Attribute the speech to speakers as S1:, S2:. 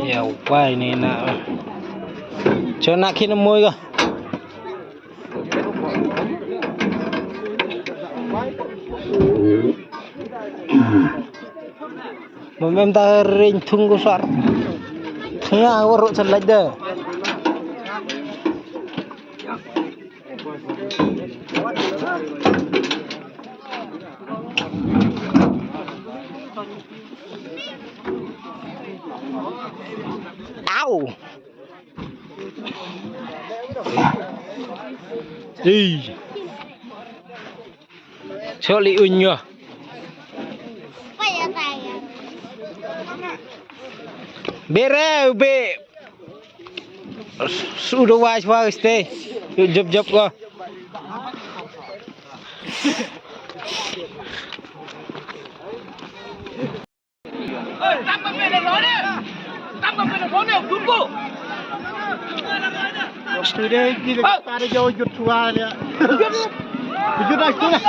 S1: Ya apa ini nak? Cho nak kena môi cơ. Memang tak ring tunggu suar. Tengah waruk selai dah. Au. Choli unyo. Bere ube. Sudah was stay. Job ko.
S2: Student ni pada jauh jut suara dia. Jut dah tu lah.